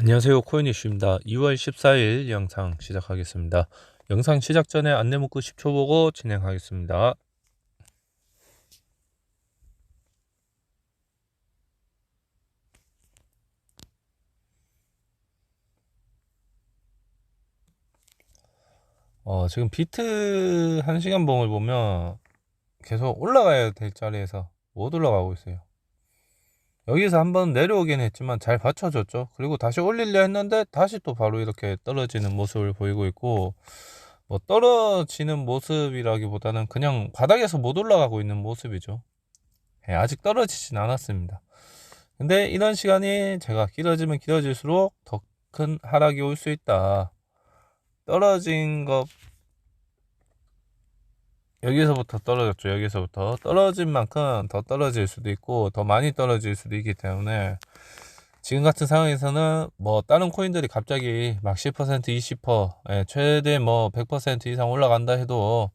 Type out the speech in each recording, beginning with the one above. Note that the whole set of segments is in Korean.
안녕하세요. 코인이슈입니다. 2월 14일 영상 시작하겠습니다. 영상 시작 전에 안내 문구 10초 보고 진행하겠습니다. 지금 비트 1시간 봉을 보면 계속 올라가야 될 자리에서 못 올라가고 있어요. 여기서 한번 내려오긴 했지만 잘 받쳐줬죠. 그리고 다시 올리려 했는데 다시 또 바로 이렇게 떨어지는 모습을 보이고 있고, 뭐 떨어지는 모습이라기보다는 그냥 바닥에서 못 올라가고 있는 모습이죠. 아직 떨어지진 않았습니다. 근데 이런 시간이 제가 길어지면 길어질수록 더 큰 하락이 올 수 있다. 떨어진 것, 여기서부터 떨어졌죠. 여기서부터 떨어진 만큼 더 떨어질 수도 있고 더 많이 떨어질 수도 있기 때문에 지금 같은 상황에서는 뭐 다른 코인들이 갑자기 막 10% 20% 최대 뭐 100% 이상 올라간다 해도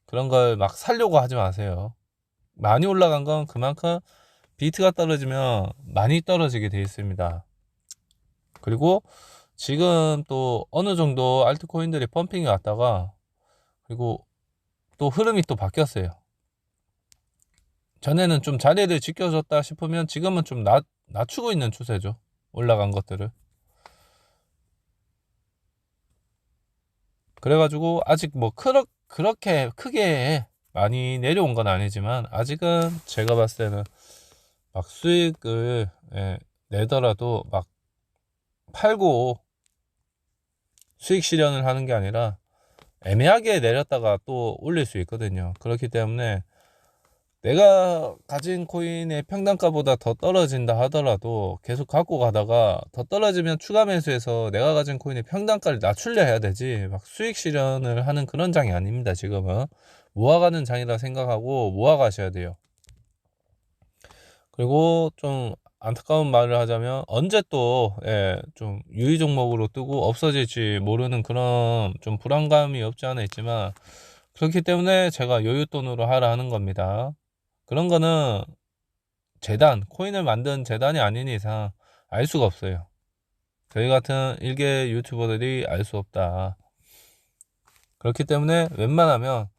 그런 걸 막 살려고 하지 마세요. 많이 올라간 건 그만큼 비트가 떨어지면 많이 떨어지게 되어 있습니다. 그리고 지금 또 어느 정도 알트코인들이 펌핑이 왔다가 그리고 또 흐름이 또 바뀌었어요. 전에는 좀 자리를 지켜줬다 싶으면 지금은 좀 낮추고 있는 추세죠. 올라간 것들을. 그래가지고 아직 뭐 그렇게 크게 많이 내려온 건 아니지만 아직은 제가 봤을 때는 막 수익을 내더라도 막 팔고 수익 실현을 하는 게 아니라 애매하게 내렸다가 또 올릴 수 있거든요. 그렇기 때문에 내가 가진 코인의 평단가보다 더 떨어진다 하더라도 계속 갖고 가다가 더 떨어지면 추가 매수해서 내가 가진 코인의 평단가를 낮추려 해야 되지 막 수익 실현을 하는 그런 장이 아닙니다. 지금은 모아가는 장이라 생각하고 모아가셔야 돼요. 그리고 좀 안타까운 말을 하자면 언제 또 좀 유의 종목으로 뜨고 없어질지 모르는 그런 좀 불안감이 없지 않아 있지만 그렇기 때문에 제가 여윳돈으로 하라 하는 겁니다. 그런 거는 코인을 만든 재단이 아닌 이상 알 수가 없어요. 저희 같은 일개 유튜버들이 알 수 없다. 그렇기 때문에 웬만하면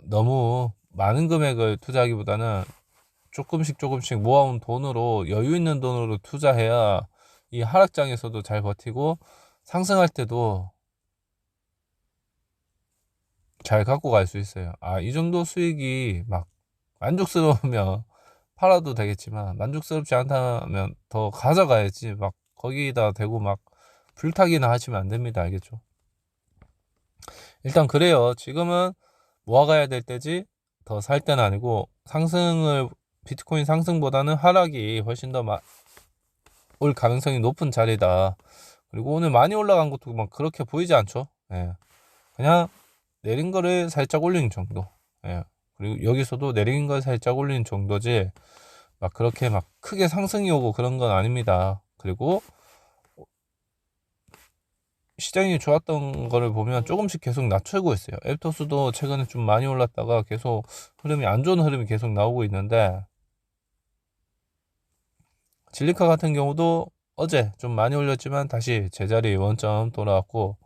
너무 많은 금액을 투자하기보다는 조금씩 모아온 돈으로 여유 있는 돈으로 투자해야 이 하락장에서도 잘 버티고 상승할 때도 잘 갖고 갈 수 있어요. 이 정도 수익이 막 만족스러우면 팔아도 되겠지만 만족스럽지 않다면 더 가져가야지 막 거기다 대고 막 불타기나 하시면 안 됩니다. 알겠죠? 일단 그래요. 지금은 모아가야 될 때지 더 살 때는 아니고 비트코인 상승보다는 하락이 훨씬 더 올 가능성이 높은 자리다. 그리고 오늘 많이 올라간 것도 막 그렇게 보이지 않죠? 그냥 내린 거를 살짝 올리는 정도. 그리고 여기서도 내린 걸 살짝 올리는 정도지 막 그렇게 막 크게 상승이 오고 그런 건 아닙니다. 그리고 시장이 좋았던 거를 보면 조금씩 계속 낮추고 있어요. 앱토스도 최근에 좀 많이 올랐다가 계속 안 좋은 흐름이 계속 나오고 있는데 진리카 같은 경우도 어제 좀 많이 올렸지만 다시 제자리 원점 돌아왔고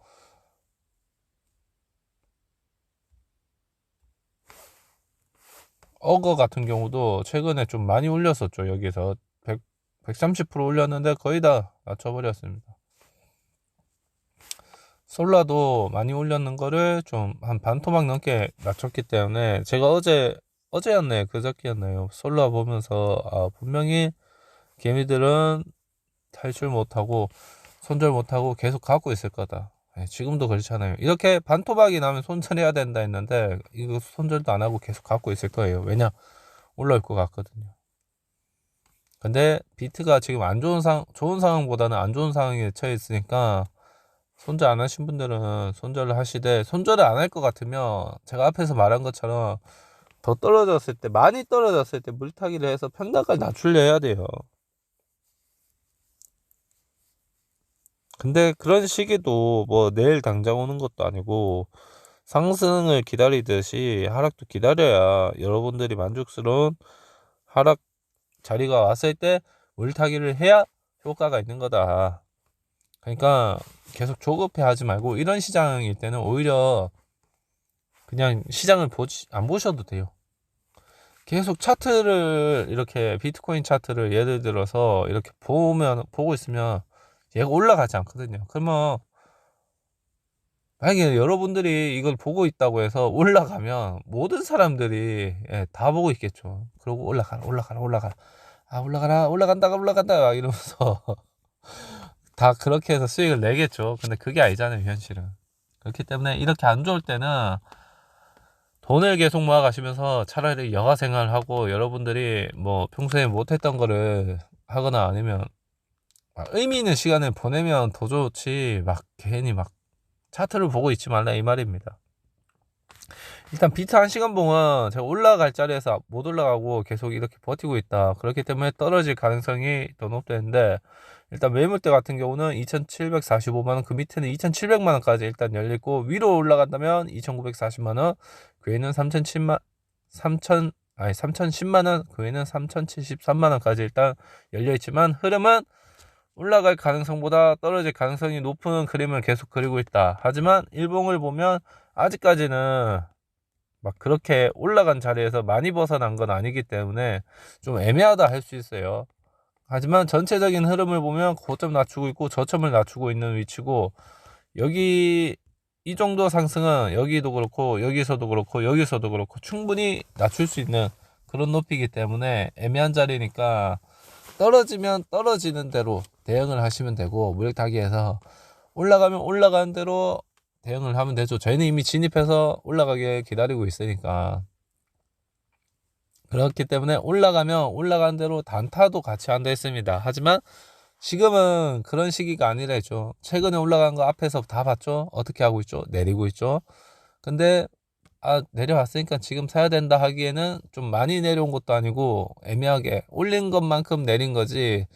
어거 같은 경우도 최근에 좀 많이 올렸었죠. 여기서 130% 올렸는데 거의 다 낮춰버렸습니다. 솔라도 많이 올렸는 거를 좀 한 반토막 넘게 낮췄기 때문에 제가 어제였네 그저께였나요 솔라 보면서 분명히 개미들은 탈출 못하고 손절 못하고 계속 갖고 있을 거다. 지금도 그렇잖아요. 이렇게 반토막이 나면 손절해야 된다 했는데 이거 손절도 안 하고 계속 갖고 있을 거예요. 왜냐 올라올 것 같거든요. 근데 비트가 지금 좋은 상황보다는 안 좋은 상황에 처해 있으니까 손절 안 하신 분들은 손절을 하시되 손절을 안 할 것 같으면 제가 앞에서 말한 것처럼 더 떨어졌을 때 많이 떨어졌을 때 물타기를 해서 평단가를 낮추려 해야 돼요. 근데 그런 시기도 뭐 내일 당장 오는 것도 아니고 상승을 기다리듯이 하락도 기다려야 여러분들이 만족스러운 하락 자리가 왔을 때 물타기를 해야 효과가 있는 거다. 그러니까 계속 조급해 하지 말고, 이런 시장일 때는 오히려 그냥 시장을 안 보셔도 돼요. 계속 차트를, 이렇게 비트코인 차트를 예를 들어서 이렇게 보고 있으면 얘가 올라가지 않거든요. 그러면 만약에 여러분들이 이걸 보고 있다고 해서 올라가면 모든 사람들이 다 보고 있겠죠. 그리고 올라가라. 아, 올라간다 이러면서 다 그렇게 해서 수익을 내겠죠. 근데 그게 아니잖아요, 현실은. 그렇기 때문에 이렇게 안 좋을 때는 돈을 계속 모아가시면서 차라리 여가 생활하고, 여러분들이 뭐 평소에 못했던 거를 하거나, 아니면 의미 있는 시간을 보내면 더 좋지, 막 괜히 막 차트를 보고 있지 말라, 이 말입니다. 일단 비트 1시간 봉은 제가 올라갈 자리에서 못 올라가고 계속 이렇게 버티고 있다. 그렇기 때문에 떨어질 가능성이 더 높다는데, 일단 매물대 같은 경우는 2,745만원, 그 밑에는 2,700만원까지 일단 열리고, 위로 올라간다면 2,940만원, 그 외에는 3,010만원, 그 외에는 3,073만원까지 일단 열려있지만, 흐름은 올라갈 가능성보다 떨어질 가능성이 높은 그림을 계속 그리고 있다. 하지만 일봉을 보면 아직까지는 막 그렇게 올라간 자리에서 많이 벗어난 건 아니기 때문에 좀 애매하다 할 수 있어요. 하지만 전체적인 흐름을 보면 고점 낮추고 있고 저점을 낮추고 있는 위치고, 여기 이 정도 상승은 여기도 그렇고 여기서도 그렇고 여기서도 그렇고 충분히 낮출 수 있는 그런 높이기 때문에 애매한 자리니까, 떨어지면 떨어지는 대로 대응을 하시면 되고, 무력타기에서 올라가면 올라가는 대로 대응을 하면 되죠. 저희는 이미 진입해서 올라가게 기다리고 있으니까. 그렇기 때문에 올라가면 올라가는 대로 단타도 같이 한다 했습니다. 하지만 지금은 그런 시기가 아니라죠. 최근에 올라간 거 앞에서 다 봤죠. 어떻게 하고 있죠? 내리고 있죠. 근데 내려왔으니까 지금 사야 된다 하기에는 좀 많이 내려온 것도 아니고 애매하게 올린 것만큼 내린 거지,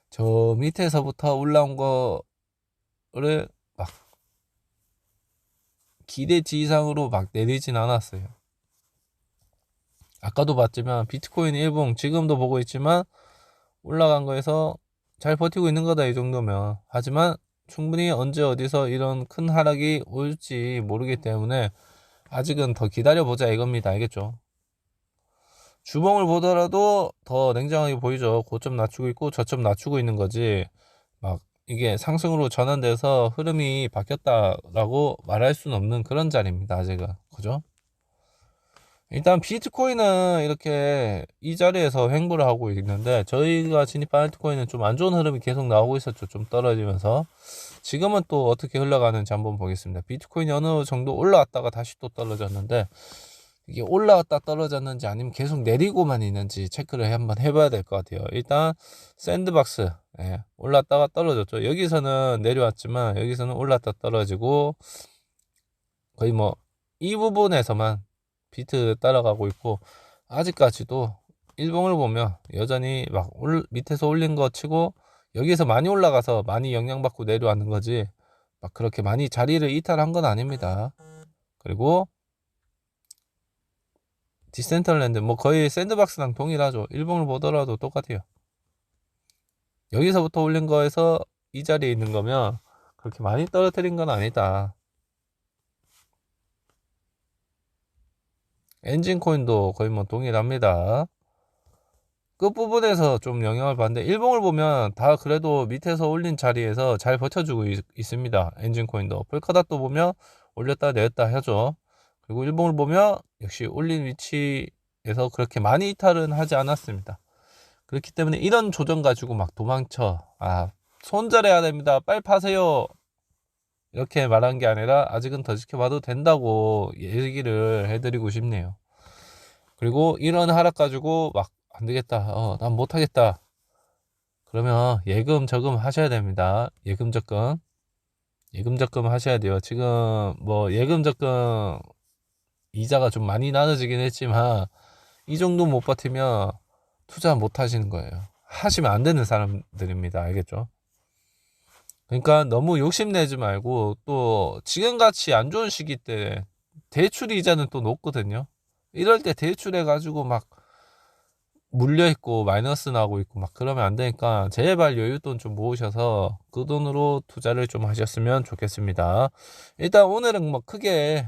저 밑에서부터 올라온 거를 막 기대치 이상으로 막 내리진 않았어요. 아까도 봤지만 비트코인 일봉 지금도 보고 있지만 올라간 거에서 잘 버티고 있는 거다, 이 정도면. 하지만 충분히 언제 어디서 이런 큰 하락이 올지 모르기 때문에 아직은 더 기다려보자 이겁니다. 알겠죠? 주봉을 보더라도 더 냉정하게 보이죠. 고점 낮추고 있고 저점 낮추고 있는 거지, 막 이게 상승으로 전환돼서 흐름이 바뀌었다라고 말할 수는 없는 그런 자리입니다. 아직은. 그죠? 일단 비트코인은 이렇게 이 자리에서 횡보를 하고 있는데, 저희가 진입한 비트코인은 좀 안 좋은 흐름이 계속 나오고 있었죠. 좀 떨어지면서. 지금은 또 어떻게 흘러가는지 한번 보겠습니다. 비트코인이 어느 정도 올라왔다가 다시 또 떨어졌는데, 이게 올라왔다 떨어졌는지 아니면 계속 내리고만 있는지 체크를 한번 해봐야 될 것 같아요. 일단 샌드박스, 올랐다가 떨어졌죠. 여기서는 내려왔지만 여기서는 올랐다 떨어지고, 거의 뭐 이 부분에서만 비트 따라가고 있고, 아직까지도 일봉을 보면 여전히 막 밑에서 올린 거 치고 여기서 많이 올라가서 많이 영향받고 내려왔는 거지, 막 그렇게 많이 자리를 이탈한 건 아닙니다. 그리고 디센트럴랜드 뭐 거의 샌드박스랑 동일하죠. 일봉을 보더라도 똑같아요. 여기서부터 올린 거에서 이 자리에 있는 거면 그렇게 많이 떨어뜨린 건 아니다. 엔진코인도 거의 뭐 동일합니다. 끝부분에서 좀 영향을 받는데, 일봉을 보면 다 그래도 밑에서 올린 자리에서 잘 버텨주고 있습니다. 엔진코인도. 폴카닷도 보면 올렸다 내렸다 하죠. 그리고 일봉을 보면 역시 올린 위치에서 그렇게 많이 이탈은 하지 않았습니다. 그렇기 때문에 이런 조정 가지고 막 도망쳐, 손절해야 됩니다, 빨리 파세요, 이렇게 말한 게 아니라 아직은 더 지켜봐도 된다고 얘기를 해드리고 싶네요. 그리고 이런 하락 가지고 막 안되겠다, 난 못하겠다, 그러면 예금 저금 하셔야 됩니다. 예금 적금 하셔야 돼요. 지금 뭐 예금 적금 이자가 좀 많이 나눠지긴 했지만 이 정도 못 버티면 투자 못 하시는 거예요. 하시면 안 되는 사람들입니다. 알겠죠? 그러니까 너무 욕심내지 말고, 또 지금같이 안 좋은 시기 때 대출 이자는 또 높거든요. 이럴 때 대출해가지고 막 물려 있고 마이너스 나고 있고 막 그러면 안 되니까 제발 여윳돈 좀 모으셔서 그 돈으로 투자를 좀 하셨으면 좋겠습니다. 일단 오늘은 뭐 크게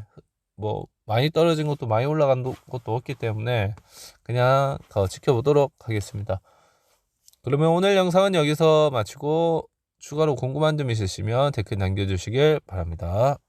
뭐 많이 떨어진 것도 많이 올라간 것도 없기 때문에 그냥 더 지켜보도록 하겠습니다. 그러면 오늘 영상은 여기서 마치고 추가로 궁금한 점 있으시면 댓글 남겨주시길 바랍니다.